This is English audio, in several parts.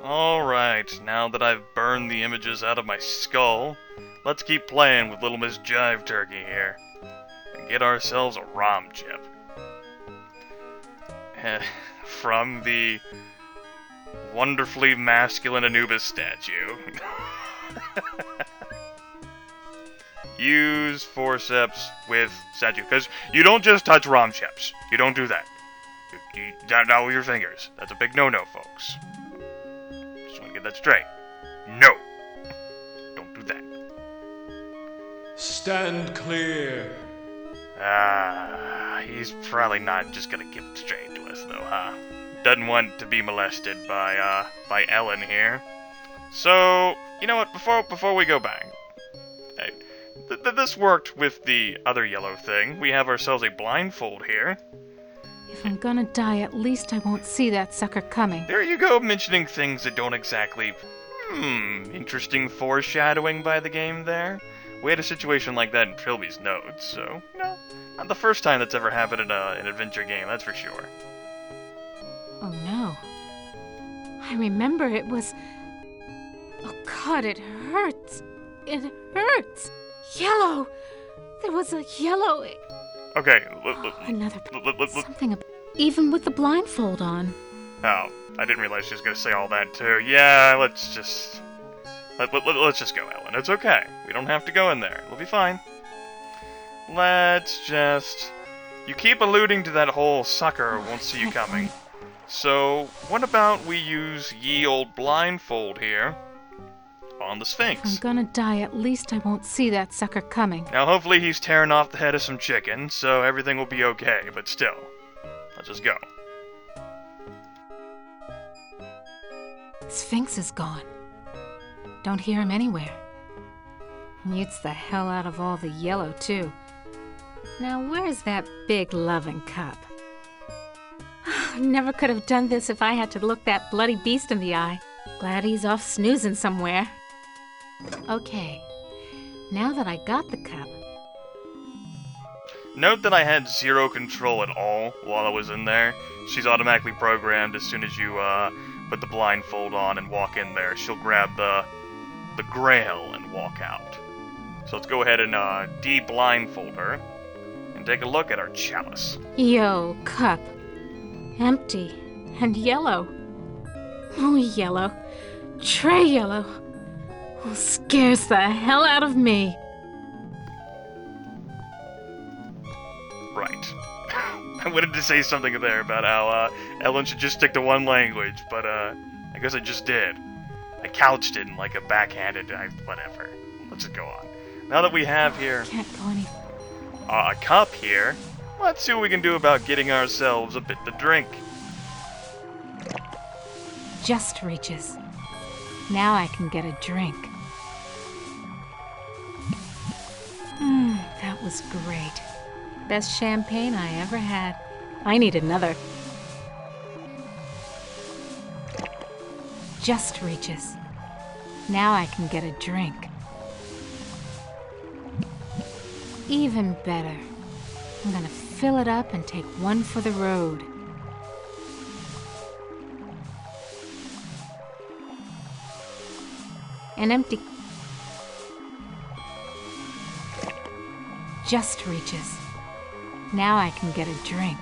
Alright, now that I've burned the images out of my skull, let's keep playing with Little Miss Jive Turkey here. And get ourselves a ROM chip. From the wonderfully masculine Anubis statue. Use forceps with statue, because you don't just touch ROM chips. You don't do that. You not with your fingers. That's a big no-no, folks. Just want to get that straight. No! Don't do that. Stand clear. He's probably not just gonna give it straight to us, though, huh? Doesn't want to be molested by Ellen here. So, you know what, before we go back, hey, this worked with the other yellow thing. We have ourselves a blindfold here. If I'm gonna die, at least I won't see that sucker coming. There you go, mentioning things that don't exactly... interesting foreshadowing by the game there. We had a situation like that in Trilby's notes, so, no, not the first time that's ever happened in an adventure game, that's for sure. Oh no. I remember it was... Oh god, it hurts. It hurts. Yellow! There was a yellow... Okay, Another... Something... Even with the blindfold on. Oh, I didn't realize she was gonna say all that too. Yeah, let's just... Let's just go, Ellen. It's okay. We don't have to go in there. We'll be fine. Let's just... You keep alluding to that whole sucker won't see you coming. So, what about we use ye old blindfold here on the Sphinx? If I'm gonna die, at least I won't see that sucker coming. Now, hopefully he's tearing off the head of some chicken, so everything will be okay, but still. Let's just go. Sphinx is gone. Don't hear him anywhere. Mutes the hell out of all the yellow, too. Now, where's that big loving cup? Never could have done this if I had to look that bloody beast in the eye. Glad he's off snoozing somewhere. Okay, now that I got the cup... Note that I had zero control at all while I was in there. She's automatically programmed as soon as you put the blindfold on and walk in there. She'll grab the grail and walk out. So let's go ahead and de-blindfold her and take a look at our chalice. Yo, cup. Empty. And yellow. Oh, yellow. Tray yellow. Oh, scares the hell out of me. Right. I wanted to say something there about how Ellen should just stick to one language, but I guess I just did. I couched it in like a backhanded, whatever. Let's just go on. Now that we have here Can't go any... a cup here, let's see what we can do about getting ourselves a bit to drink. Just reaches. Now I can get a drink. That was great. Best champagne I ever had. I need another. Just reaches. Now I can get a drink. Even better. I'm gonna fill it up and take one for the road. An empty... Just reaches. Now I can get a drink.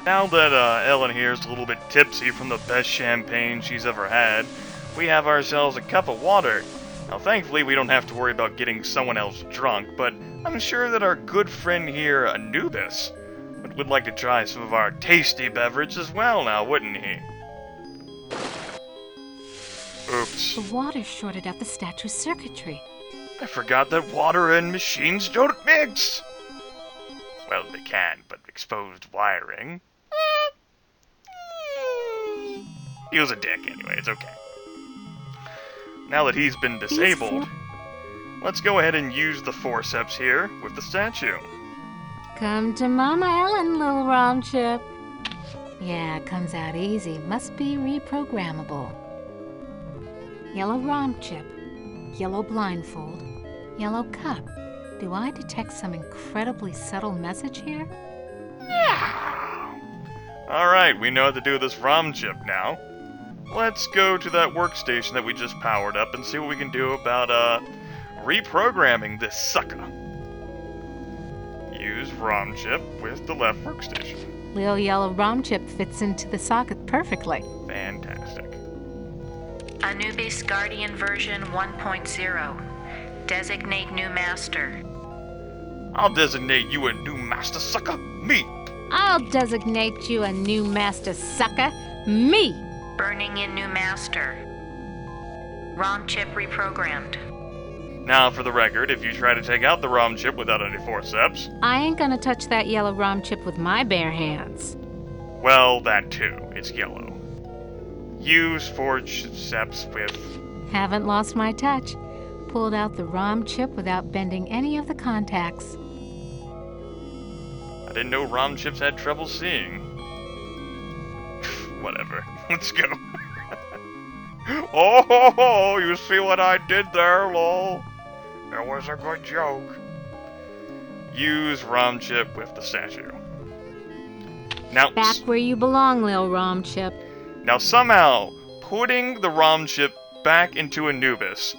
Now that Ellen here is a little bit tipsy from the best champagne she's ever had, we have ourselves a cup of water. Now thankfully we don't have to worry about getting someone else drunk, but I'm sure that our good friend here, Anubis, would like to try some of our tasty beverage as well now, wouldn't he? Oops. The water shorted out the statue's circuitry. I forgot that water and machines don't mix! Well, they can, but exposed wiring... He was a dick anyway, it's okay. Now that he's been disabled, let's go ahead and use the forceps here with the statue. Come to Mama Ellen, little ROM chip. Yeah, it comes out easy. Must be reprogrammable. Yellow ROM chip. Yellow blindfold. Yellow cup. Do I detect some incredibly subtle message here? Alright, we know what to do with this ROM chip now. let's go to that workstation that we just powered up and see what we can do about, reprogramming this sucker. Use ROM chip with the left workstation. Little yellow ROM chip fits into the socket perfectly. Fantastic. Anubis Guardian version 1.0. Designate new master. I'll designate you a new master, sucker. Me. I'll designate you a new master, sucker. Me. Burning in new master. ROM chip reprogrammed. Now, for the record, if you try to take out the ROM chip without any forceps... I ain't gonna touch that yellow ROM chip with my bare hands. Well, that too. It's yellow. Use forceps with... Haven't lost my touch. Pulled out the ROM chip without bending any of the contacts. I didn't know ROM chips had trouble seeing. Whatever. Let's go. Oh, ho, ho, you see what I did there, lol? It was a good joke. Use ROM chip with the statue. Now, Back where you belong, lil ROM chip. now somehow, putting the ROM chip back into Anubis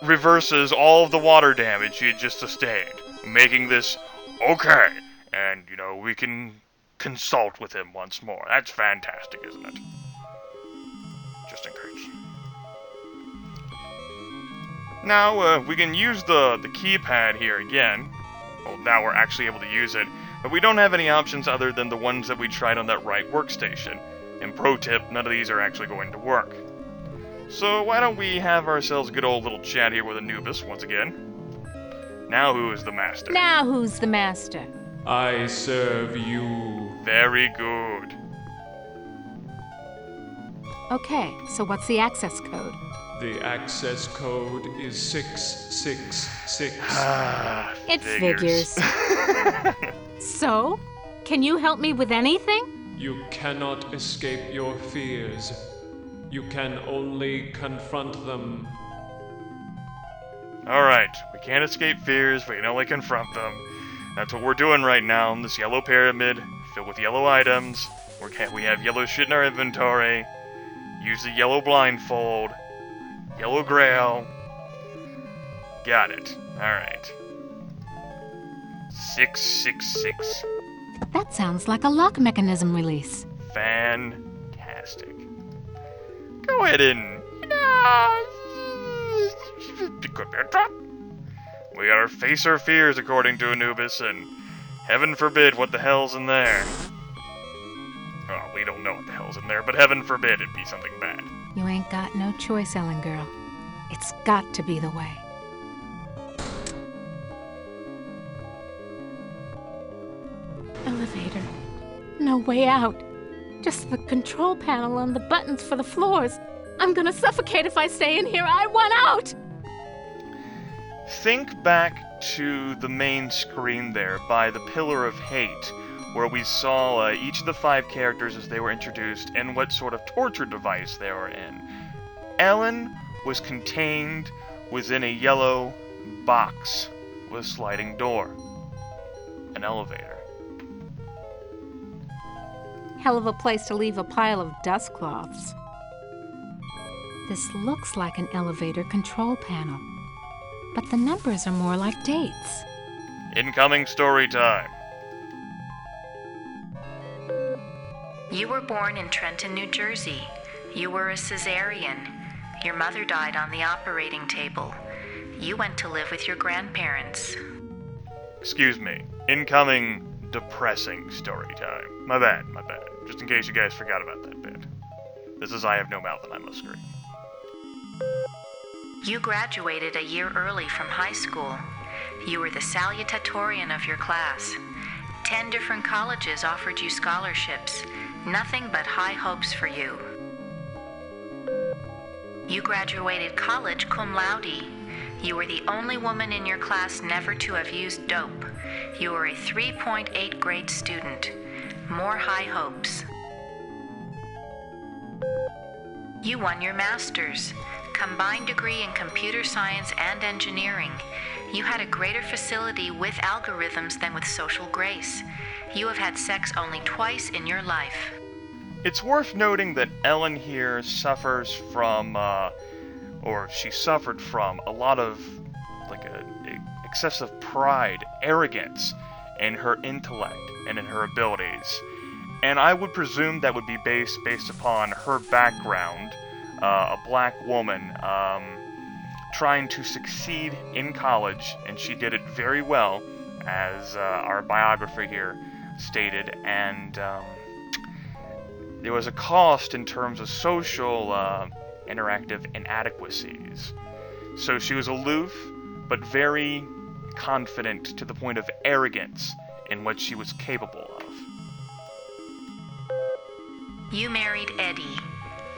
reverses all of the water damage he had just sustained, making this okay. And, you know, we can consult with him once more. That's fantastic, isn't it? Just in case. Now, we can use the keypad here again. Well, now we're actually able to use it. But we don't have any options other than the ones that we tried on that right workstation. And pro tip, none of these are actually going to work. So why don't we have ourselves a good old little chat here with Anubis once again. Now who is the master? Now who's the master? I serve you. Very good. Okay, so what's the access code? The access code is 666. Ah, It figures. So, can you help me with anything? You cannot escape your fears. You can only confront them. Alright, we can't escape fears, we can only confront them. That's what we're doing right now in this yellow pyramid, filled with yellow items. We have yellow shit in our inventory. Use the yellow blindfold. Yellow grail. Got it. Alright. 666. That sounds like a lock mechanism release. Fantastic. Go ahead and... We gotta face our fears according to Anubis, and heaven forbid what the hell's in there. Oh, we don't know what the hell's in there, but heaven forbid it be something bad. You ain't got no choice, Ellen girl. It's got to be the way. Elevator. No way out. Just the control panel and the buttons for the floors. I'm gonna suffocate if I stay in here. I want out! Think back to the main screen there by the Pillar of Hate, where we saw each of the 5 characters as they were introduced and what sort of torture device they were in. Ellen was contained within a yellow box with a sliding door. An elevator. Hell of a place to leave a pile of dust cloths. This looks like an elevator control panel, but the numbers are more like dates. Incoming story time. You were born in Trenton, New Jersey. You were a cesarean. Your mother died on the operating table. You went to live with your grandparents. Excuse me. Incoming depressing story time. My bad, my bad. Just in case you guys forgot about that bit. This is I Have No Mouth and I Must Scream. You graduated a year early from high school. You were the salutatorian of your class. 10 different colleges offered you scholarships. Nothing but high hopes for you. You graduated college cum laude. You were the only woman in your class never to have used dope. You were a 3.8 grade student. More high hopes. You won your master's. Combined degree in computer science and engineering. You had a greater facility with algorithms than with social grace. You have had sex only twice in your life. It's worth noting that Ellen here suffers from, or she suffered from, a lot of, like, excessive pride, arrogance in her intellect and in her abilities. And I would presume that would be based upon her background, a black woman, trying to succeed in college, and she did it very well, as our biographer here stated, and there was a cost in terms of social interactive inadequacies. So she was aloof, but very confident to the point of arrogance in what she was capable of. You married Eddie.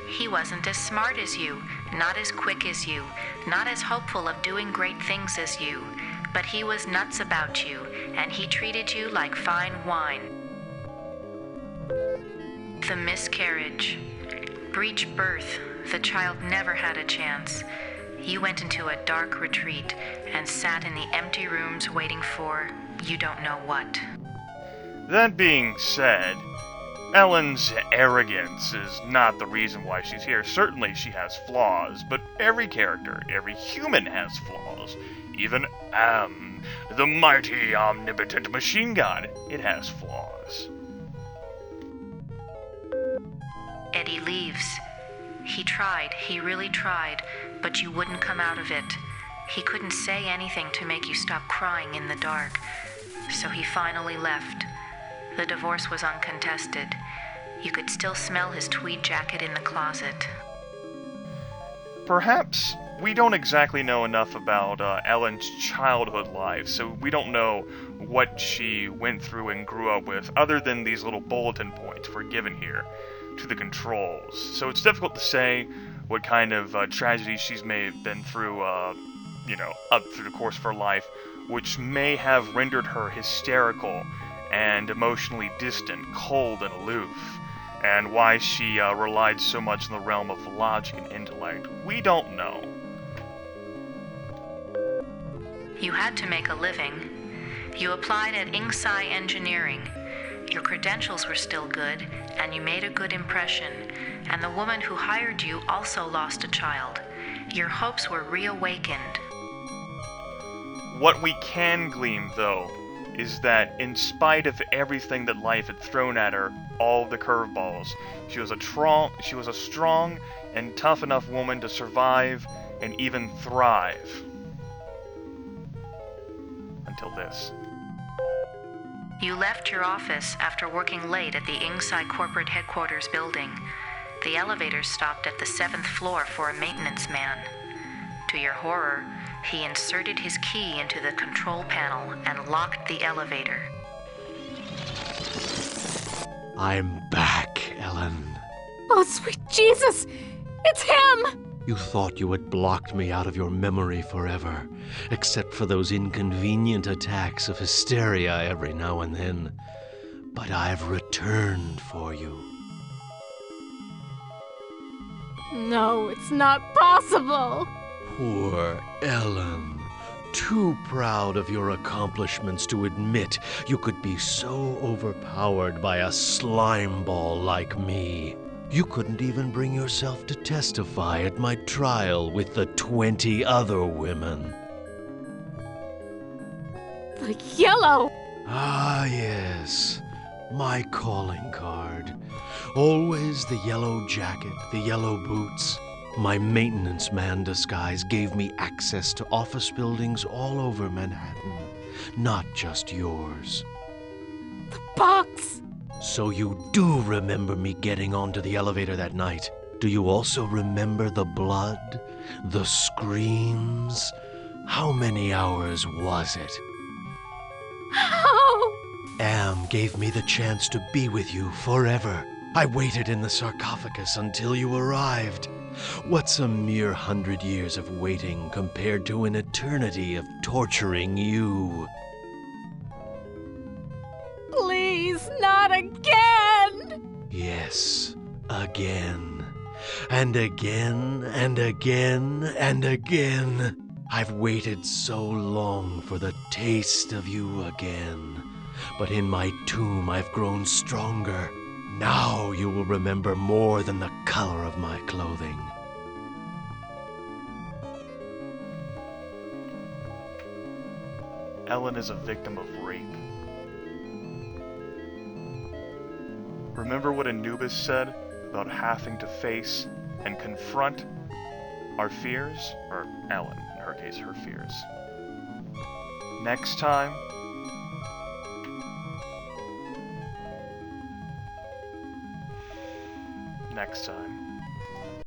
He wasn't as smart as you, not as quick as you, not as hopeful of doing great things as you, but he was nuts about you, and he treated you like fine wine. The miscarriage. Breech birth. The child never had a chance. You went into a dark retreat and sat in the empty rooms waiting for you don't know what. That being said, Ellen's arrogance is not the reason why she's here. Certainly she has flaws, but every character, every human has flaws. Even the mighty omnipotent machine gun, it has flaws. Eddie leaves. He tried, he really tried, but you wouldn't come out of it. He couldn't say anything to make you stop crying in the dark, so he finally left. The divorce was uncontested. You could still smell his tweed jacket in the closet. Perhaps we don't exactly know enough about Ellen's childhood life, so we don't know what she went through and grew up with, other than these little bulletin points we're given here to the controls. So it's difficult to say what kind of tragedies she's may have been through, up through the course of her life, which may have rendered her hysterical and emotionally distant, cold and aloof, and why she relied so much on the realm of logic and intellect. We don't know. You had to make a living. You applied at Inksci Engineering. Your credentials were still good, and you made a good impression, and the woman who hired you also lost a child. Your hopes were reawakened. What we can glean, though, is that in spite of everything that life had thrown at her, all the curveballs, she was a strong and tough enough woman to survive and even thrive. Until this. You left your office after working late at the Inksci corporate headquarters building. The elevator stopped at the 7th floor for a maintenance man. To your horror, he inserted his key into the control panel and locked the elevator. I'm back, Ellen. Oh, sweet Jesus! It's him! You thought you had blocked me out of your memory forever, except for those inconvenient attacks of hysteria every now and then. But I've returned for you. No, it's not possible. Poor Ellen. Too proud of your accomplishments to admit you could be so overpowered by a slime ball like me. You couldn't even bring yourself to testify at my trial with the 20 other women. The yellow! Ah, yes. My calling card. Always the yellow jacket, the yellow boots. My maintenance man disguise gave me access to office buildings all over Manhattan, not just yours. The box! So you do remember me getting onto the elevator that night. Do you also remember the blood? The screams? How many hours was it? How? Am gave me the chance to be with you forever. I waited in the sarcophagus until you arrived. What's a mere 100 years of waiting compared to an eternity of torturing you? Please, not again! Yes, again. And again, and again, and again. I've waited so long for the taste of you again. But in my tomb I've grown stronger, Now you will remember more than the color of my clothing. Ellen is a victim of rape. Remember what Anubis said about having to face and confront our fears? Or Ellen, in her case, her fears. Next time, next time.